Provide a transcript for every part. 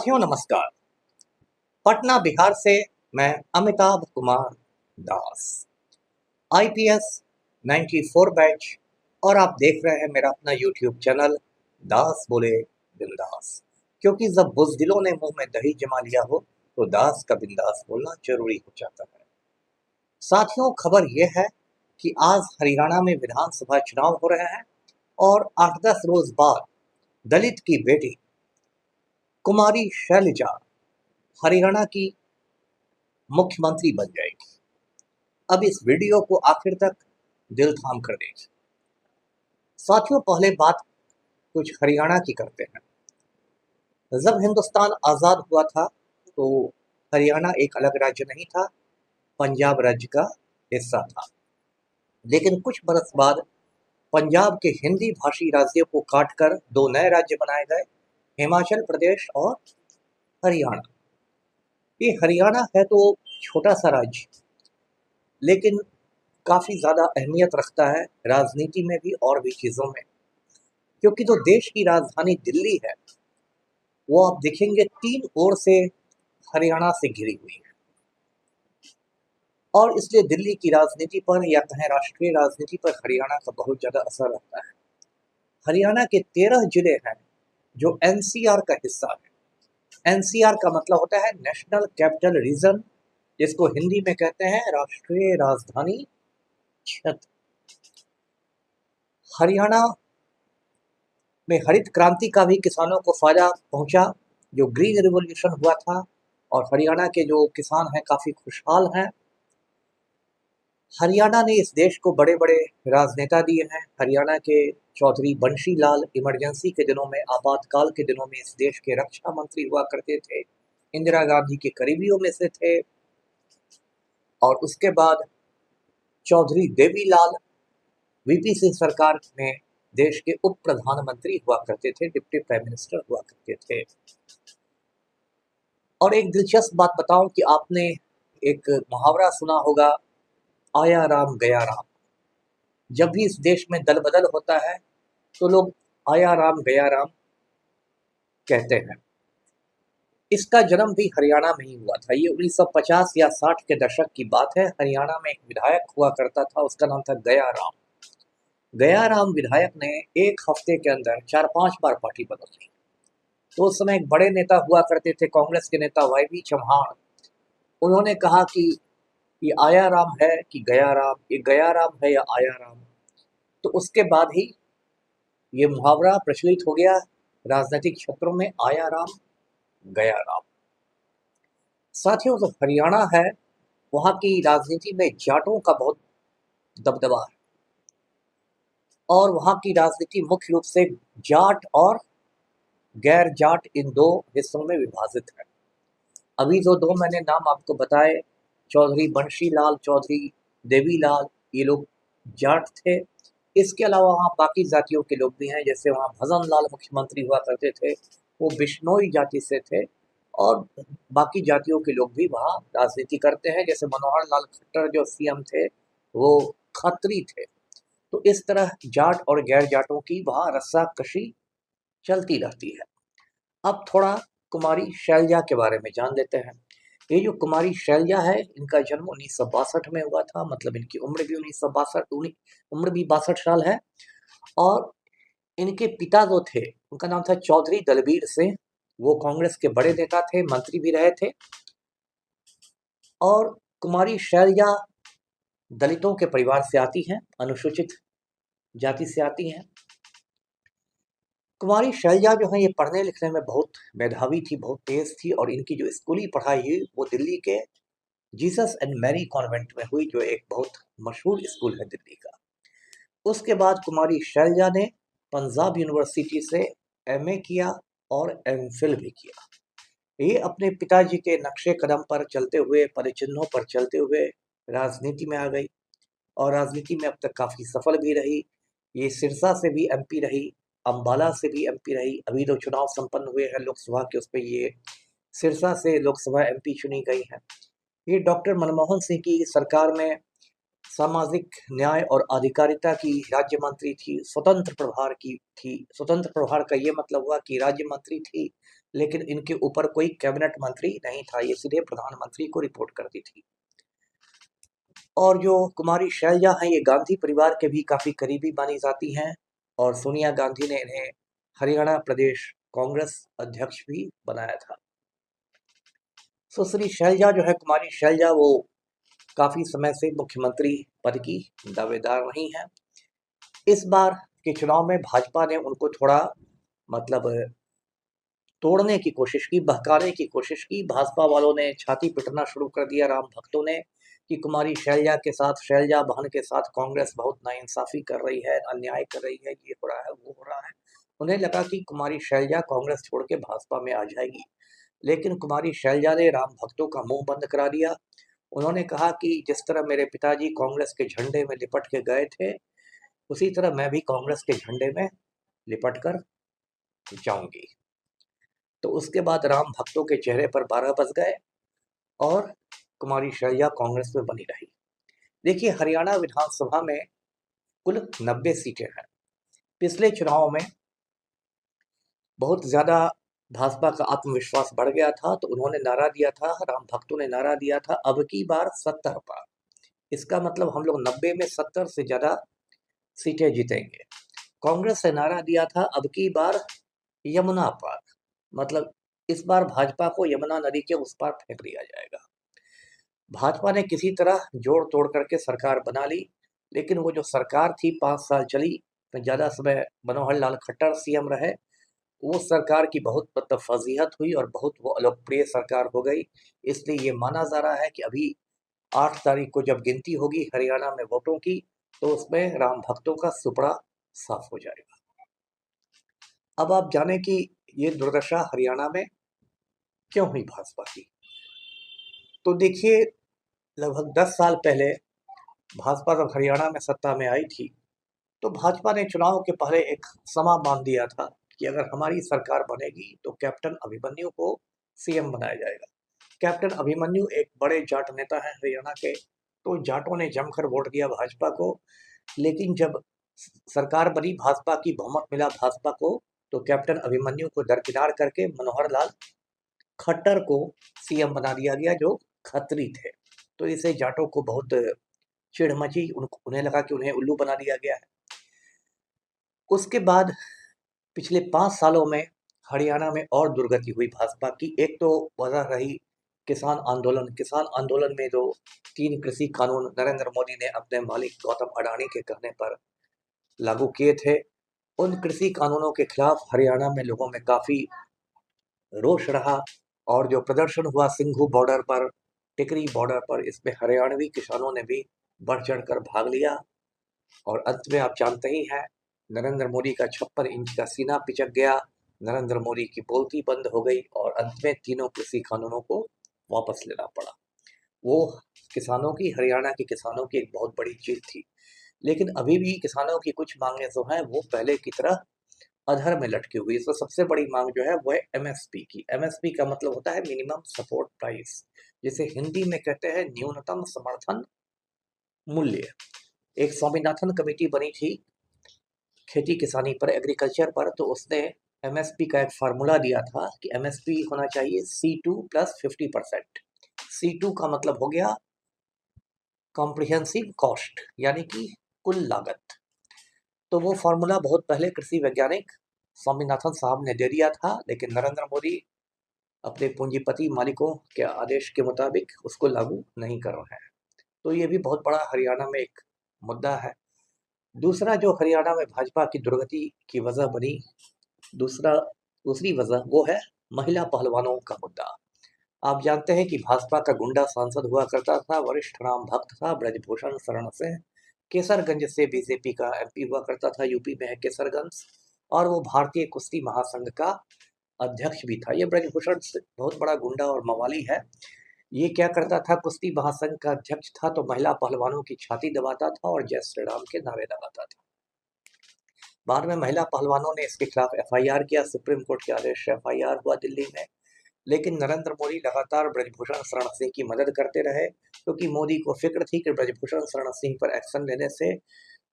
साथियों नमस्कार। पटना बिहार से मैं अमिताभ कुमार दास, आईपीएस 94 बैच, और आप देख रहे हैं मेरा अपना यूट्यूब चैनल दास बोले बिंदास। क्योंकि जब बुज़दिलों ने मुंह में दही जमा लिया हो तो दास का बिंदास बोलना जरूरी हो जाता है। साथियों, खबर यह है कि आज हरियाणा में विधानसभा चुनाव हो रहे हैं और 8-10 रोज बाद दलित की बेटी कुमारी शैलजा हरियाणा की मुख्यमंत्री बन जाएगी। अब इस वीडियो को आखिर तक दिल थाम कर देखिए। साथियों, पहले बात कुछ हरियाणा की करते हैं। जब हिंदुस्तान आज़ाद हुआ था तो हरियाणा एक अलग राज्य नहीं था, पंजाब राज्य का हिस्सा था। लेकिन कुछ बरस बाद पंजाब के हिंदी भाषी राज्यों को काटकर दो नए राज्य बनाए गए, हिमाचल प्रदेश और हरियाणा। ये हरियाणा है तो छोटा सा राज्य, लेकिन काफ़ी ज़्यादा अहमियत रखता है राजनीति में भी और भी चीज़ों में। क्योंकि जो देश की राजधानी दिल्ली है वो आप देखेंगे 3 ओर से हरियाणा से घिरी हुई है, और इसलिए दिल्ली की राजनीति पर या कहें राष्ट्रीय राजनीति पर हरियाणा का बहुत ज़्यादा असर रहता है। हरियाणा के 13 जिले हैं जो एनसीआर का हिस्सा है। एनसीआर का मतलब होता है नेशनल कैपिटल रीजन, जिसको हिंदी में कहते हैं राष्ट्रीय राजधानी क्षेत्र। हरियाणा में हरित क्रांति का भी किसानों को फायदा पहुंचा, जो ग्रीन रिवॉल्यूशन हुआ था, और हरियाणा के जो किसान हैं काफ़ी खुशहाल हैं। हरियाणा ने इस देश को बड़े बड़े राजनेता दिए हैं। हरियाणा के चौधरी बंशी लाल इमरजेंसी के दिनों में, आपातकाल के दिनों में इस देश के रक्षा मंत्री हुआ करते थे, इंदिरा गांधी के करीबियों में से थे। और उसके बाद चौधरी देवीलाल वीपी सिंह सरकार में देश के उप प्रधानमंत्री हुआ करते थे, डिप्टी प्राइम मिनिस्टर हुआ करते थे। और एक दिलचस्प बात बताऊं कि आपने एक मुहावरा सुना होगा, आया राम गया राम। जब भी इस देश में दल बदल होता है तो लोग आया राम गया राम कहते हैं। इसका जन्म भी हरियाणा में ही हुआ था। ये 1950 या 60 के दशक की बात है। हरियाणा में एक विधायक हुआ करता था, उसका नाम था गया राम। गया राम विधायक ने एक हफ्ते के अंदर 4-5 बार पार्टी बदल ली। तो उस समय एक बड़े नेता हुआ करते थे, कांग्रेस के नेता वाईवी चौहान। उन्होंने कहा कि ये आया राम है कि गया राम, ये गया राम है या आया राम। तो उसके बाद ही ये मुहावरा प्रचलित हो गया राजनीतिक क्षेत्रों में, आया राम गया राम। साथियों, जो हरियाणा है वहाँ की राजनीति में जाटों का बहुत दबदबा है, और वहाँ की राजनीति मुख्य रूप से जाट और गैर जाट इन दो हिस्सों में विभाजित है। अभी जो दो मैंने नाम आपको बताए, चौधरी बंशी लाल, चौधरी देवीलाल, ये लोग जाट थे। इसके अलावा वहाँ बाकी जातियों के लोग भी हैं। जैसे वहाँ भजन लाल मुख्यमंत्री हुआ करते थे, वो बिश्नोई जाति से थे, और बाकी जातियों के लोग भी वहाँ राजनीति करते हैं। जैसे मनोहर लाल खट्टर जो सीएम थे वो खत्री थे। तो इस तरह जाट और गैर जाटों की वहाँ रस्साकशी चलती रहती है। अब थोड़ा कुमारी शैलजा के बारे में जान लेते हैं। ये जो कुमारी शैलजा है, इनका जन्म 1962 में हुआ था, मतलब इनकी उम्र भी 62 साल है। और इनके पिता जो थे उनका नाम था चौधरी दलबीर सिंह। वो कांग्रेस के बड़े नेता थे, मंत्री भी रहे थे। और कुमारी शैलजा दलितों के परिवार से आती हैं, अनुसूचित जाति से आती हैं। कुमारी शैलजा जो है ये पढ़ने लिखने में बहुत मेधावी थी, बहुत तेज थी, और इनकी जो स्कूली पढ़ाई हुई वो दिल्ली के जीसस एंड मैरी कॉन्वेंट में हुई, जो एक बहुत मशहूर स्कूल है दिल्ली का। उसके बाद कुमारी शैलजा ने पंजाब यूनिवर्सिटी से एमए किया और एमफिल भी किया। ये अपने पिताजी के नक्शे कदम पर चलते हुए, परिचिह्नों पर चलते हुए राजनीति में आ गई, और राजनीति में अब तक काफ़ी सफल भी रही। ये सिरसा से भी एमपी रही, अम्बाला से भी एमपी रही। अभी जो चुनाव संपन्न हुए हैं लोकसभा के, उस पर ये सिरसा से लोकसभा एमपी चुनी गई हैं। ये डॉक्टर मनमोहन सिंह की सरकार में सामाजिक न्याय और अधिकारिता की राज्य मंत्री थी, स्वतंत्र प्रभार की थी। स्वतंत्र प्रभार का ये मतलब हुआ कि राज्य मंत्री थी लेकिन इनके ऊपर कोई कैबिनेट मंत्री नहीं था, ये सीधे प्रधानमंत्री को रिपोर्ट करती थी। और जो कुमारी शैलजा हैं, ये गांधी परिवार के भी काफ़ी करीबी मानी जाती हैं, और सोनिया गांधी ने इन्हें हरियाणा प्रदेश कांग्रेस अध्यक्ष भी बनाया था। सुश्री शैलजा जो है, कुमारी शैलजा, वो काफ़ी समय से मुख्यमंत्री पद की दावेदार रही हैं। इस बार के चुनाव में भाजपा ने उनको थोड़ा मतलब तोड़ने की कोशिश की, बहकाने की कोशिश की। भाजपा वालों ने छाती पिटना शुरू कर दिया राम भक्तों ने कि कुमारी शैलजा के साथ, शैलजा बहन के साथ कांग्रेस बहुत नाइंसाफी कर रही है, अन्याय कर रही है, ये हो रहा है, वो हो रहा है। उन्हें लगा कि कुमारी शैलजा कांग्रेस छोड़ के भाजपा में आ जाएगी, लेकिन कुमारी शैलजा ने राम भक्तों का मुंह बंद करा दिया। उन्होंने कहा कि जिस तरह मेरे पिताजी कांग्रेस के झंडे में लिपट के गए थे, उसी तरह मैं भी कांग्रेस के झंडे में लिपट कर जाऊंगी। तो उसके बाद राम भक्तों के चेहरे पर 12 बज गए और कुमारी शैलजा कांग्रेस में बनी रही। देखिए, हरियाणा विधानसभा में कुल 90 सीटें हैं। पिछले चुनाव में बहुत ज़्यादा भाजपा का आत्मविश्वास बढ़ गया था, तो उन्होंने नारा दिया था, राम भक्तों ने नारा दिया था, अब की बार 70 पार। इसका मतलब हम लोग 90 में 70 से ज़्यादा सीटें जीतेंगे। कांग्रेस ने नारा दिया था, अब की बार यमुना पार, मतलब इस बार भाजपा को यमुना नदी के उस पार फेंक दिया जाएगा। भाजपा ने किसी तरह जोड़ तोड़ करके सरकार बना ली, लेकिन वो जो सरकार थी 5 साल चली, तो ज़्यादा समय मनोहर लाल खट्टर सीएम रहे। वो सरकार की बहुत मतलब फजीहत हुई और बहुत वो अलोकप्रिय सरकार हो गई। इसलिए ये माना जा रहा है कि अभी 8 तारीख को जब गिनती होगी हरियाणा में वोटों की, तो उसमें राम भक्तों का सुपड़ा साफ हो जाएगा। अब आप जाने कि ये दुर्दशा हरियाणा में क्यों हुई भाजपा की। तो देखिए, लगभग 10 साल पहले भाजपा जब हरियाणा में सत्ता में आई थी, तो भाजपा ने चुनाव के पहले एक समा बांध दिया था कि अगर हमारी सरकार बनेगी तो कैप्टन अभिमन्यु को सीएम बनाया जाएगा। कैप्टन अभिमन्यु एक बड़े जाट नेता हैं हरियाणा के, तो जाटों ने जमकर वोट दिया भाजपा को। लेकिन जब सरकार बनी, भाजपा की बहुमत मिला भाजपा को, तो कैप्टन अभिमन्यु को दरकिनार करके मनोहर लाल खट्टर को सीएम बना दिया गया, जो खत्री थे। तो इससे जाटों को बहुत चिढ़ मची, उन्हें लगा कि उन्हें उल्लू बना दिया गया है। उसके बाद पिछले 5 सालों में हरियाणा में और दुर्गति हुई भाजपा की। एक तो वजह रही किसान आंदोलन। किसान आंदोलन में जो 3 कृषि कानून नरेंद्र मोदी ने अपने मालिक गौतम अडानी के कहने पर लागू किए थे, उन कृषि कानूनों के खिलाफ हरियाणा में लोगों में काफ़ी रोष रहा। और जो प्रदर्शन हुआ सिंघू बॉर्डर पर, टिकरी बॉर्डर पर, इसमें हरियाणवी किसानों ने भी बढ़ चढ़ कर भाग लिया। और अंत में आप जानते ही हैं, नरेंद्र मोदी का 56 इंच का सीना पिचक गया, नरेंद्र मोदी की बोलती बंद हो गई, और अंत में तीनों कृषि कानूनों को वापस लेना पड़ा। वो किसानों की, हरियाणा के किसानों की एक बहुत बड़ी जीत थी। लेकिन अभी भी किसानों की कुछ मांगें जो हैं वो पहले की तरह अधर में लटकी हुई। इसमें सबसे बड़ी मांग जो है वो है एमएसपी की। एमएसपी का मतलब होता है मिनिमम सपोर्ट प्राइस, जिसे हिंदी में कहते हैं न्यूनतम समर्थन मूल्य। एक स्वामीनाथन कमेटी बनी थी खेती किसानी पर, एग्रीकल्चर पर, तो उसने एमएसपी का एक फार्मूला दिया था कि एमएसपी होना चाहिए C2 प्लस 50%। C2 का मतलब हो गया कॉम्प्रिहेंसिव कॉस्ट, यानी कि कुल लागत। तो वो फार्मूला बहुत पहले कृषि वैज्ञानिक स्वामीनाथन साहब ने दे दिया था, लेकिन नरेंद्र मोदी अपने पूंजीपति मालिकों के आदेश के मुताबिक उसको लागू नहीं कर रहे हैं। तो ये भी बहुत बड़ा हरियाणा में एक मुद्दा है। दूसरा जो हरियाणा में भाजपा की दुर्गति की वजह बनी, दूसरी वजह वो है महिला पहलवानों का मुद्दा। आप जानते हैं कि भाजपा का गुंडा सांसद हुआ करता था, वरिष्ठ राम भक्त था, ब्रजभूषण शरण सिंह। केसरगंज से बीजेपी का एमपी हुआ करता था, यूपी में है केसरगंज, और वो भारतीय कुश्ती महासंघ का अध्यक्ष भी था। ये ब्रजभूषण बहुत बड़ा गुंडा और मवाली है। ये क्या करता था, कुश्ती महासंघ का अध्यक्ष था, तो महिला पहलवानों की छाती दबाता था और जय श्री राम के नारे लगाता था। बाद में महिला पहलवानों ने इसके खिलाफ एफआईआर किया, सुप्रीम कोर्ट के आदेश से एफआईआर हुआ दिल्ली में। लेकिन नरेंद्र मोदी लगातार ब्रजभूषण शरण सिंह की मदद करते रहे, क्योंकि मोदी को फिक्र थी कि ब्रजभूषण शरण सिंह पर एक्शन लेने से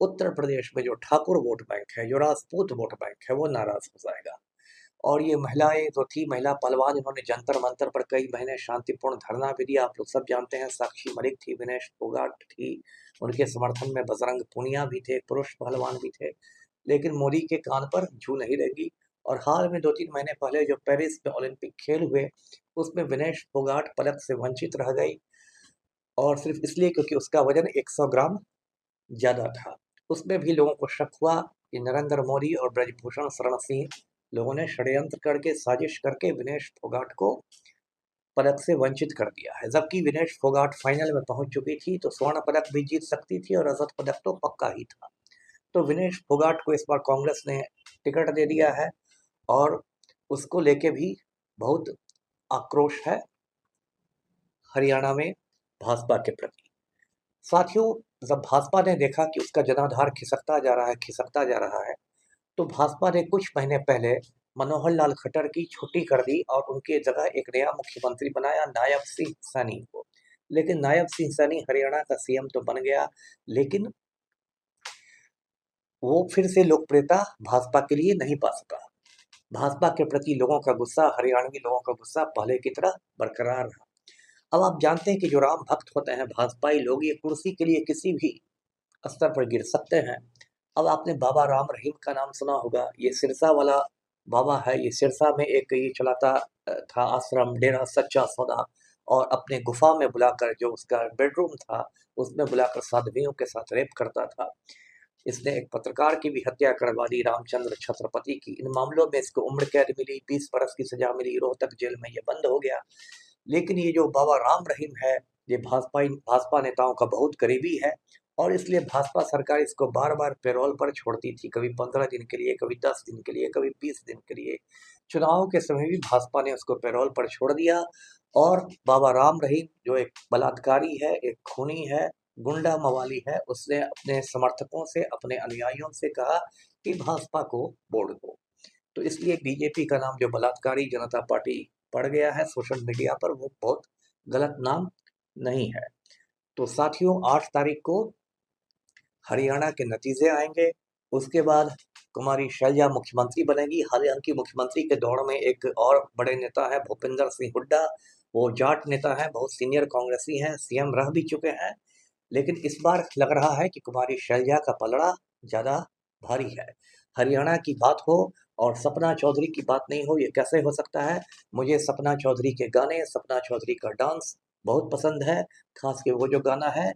उत्तर प्रदेश में जो ठाकुर वोट बैंक है, जो राजपूत वोट बैंक है, वो नाराज हो जाएगा। और ये महिलाएं जो थी, महिला पहलवान, इन्होंने जंतर मंतर पर कई महीने शांतिपूर्ण धरना भी दिया। आप लोग सब जानते हैं, साक्षी मलिक थी, विनेश फोगाट थी, उनके समर्थन में बजरंग पूनिया भी थे, पुरुष पहलवान भी थे। लेकिन मोदी के कान पर जू नहीं लगी। और हाल में 2-3 महीने पहले जो पेरिस में ओलंपिक खेल हुए, उसमें विनेश फोगाट पदक से वंचित रह गई, और सिर्फ इसलिए क्योंकि उसका वजन 100 ग्राम ज़्यादा था। उसमें भी लोगों को शक हुआ कि नरेंद्र मोदी और ब्रजभूषण शरण सिंह लोगों ने षड्यंत्र करके, साजिश करके विनेश फोगाट को पदक से वंचित कर दिया है। जबकि विनेश फोगाट फाइनल में पहुंच चुकी थी, तो स्वर्ण पदक भी जीत सकती थी और रजत पदक तो पक्का ही था। तो विनेश फोगाट को इस बार कांग्रेस ने टिकट दे दिया है, और उसको लेके भी बहुत आक्रोश है हरियाणा में भाजपा के प्रति। साथियों, जब भाजपा ने देखा कि उसका जनाधार खिसकता जा रहा है, तो भाजपा ने कुछ महीने पहले मनोहर लाल खट्टर की छुट्टी कर दी और उनके जगह एक नया मुख्यमंत्री बनाया, नायब सिंह सैनी को। लेकिन नायब सिंह सैनी हरियाणा का सीएम तो बन गया, लेकिन वो फिर से लोकप्रियता भाजपा के लिए नहीं पा सका। भाजपा के प्रति लोगों का गुस्सा, हरियाणवी लोगों का गुस्सा पहले की तरह बरकरार रहा। अब आप जानते हैं कि जो राम भक्त होते हैं भाजपाई लोग, ये कुर्सी के लिए किसी भी स्तर पर गिर सकते हैं। अब आपने बाबा राम रहीम का नाम सुना होगा, ये सिरसा वाला बाबा है। ये सिरसा में एक ये चलाता था आश्रम, डेरा सच्चा सौदा, और अपने गुफा में बुलाकर, जो उसका बेडरूम था, उसमें बुलाकर साध्वियों के साथ रेप करता था। इसने एक पत्रकार की भी हत्या करवा दी, रामचंद्र छत्रपति की। इन मामलों में इसको उम्र कैद मिली, 20 बरस की सजा मिली, रोहतक जेल में ये बंद हो गया। लेकिन ये जो बाबा राम रहीम है, ये भाजपा नेताओं का बहुत करीबी है, और इसलिए भाजपा सरकार इसको बार बार पैरोल पर छोड़ती थी, कभी 15 दिन के लिए, कभी 10 दिन के लिए, कभी 20 दिन के लिए। चुनावों के समय भी भाजपा ने उसको पैरोल पर छोड़ दिया। और बाबा राम रहीम जो एक बलात्कारी है, एक खूनी है, गुंडा मवाली है, उसने अपने समर्थकों से, अपने अनुयायियों से कहा कि भाजपा को वोट दो। तो इसलिए बीजेपी का नाम जो बलात्कारी जनता पार्टी पड़ गया है सोशल मीडिया पर, वो बहुत गलत नाम नहीं है। तो साथियों, 8 तारीख को हरियाणा के नतीजे आएंगे। उसके बाद कुमारी शैलजा मुख्यमंत्री बनेगी। हालांकि मुख्यमंत्री के दौड़ में एक और बड़े नेता है, भूपिंदर सिंह हुड्डा। वो जाट नेता है, बहुत सीनियर कांग्रेसी हैं, सीएम रह भी चुके हैं। लेकिन इस बार लग रहा है कि कुमारी शैलजा का पलड़ा ज़्यादा भारी है। हरियाणा की बात हो और सपना चौधरी की बात नहीं हो, ये कैसे हो सकता है? मुझे सपना चौधरी के गाने, सपना चौधरी का डांस बहुत पसंद है। खास के वो जो गाना है,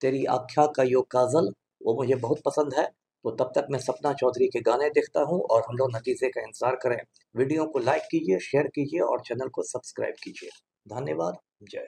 तेरी आँखा का यो काजल, वो मुझे बहुत पसंद है। तो तब तक मैं सपना चौधरी के गाने देखता हूँ, और हम लोग नतीजे का इंतजार करें। वीडियो को लाइक कीजिए, शेयर कीजिए और चैनल को सब्सक्राइब कीजिए। धन्यवाद। जय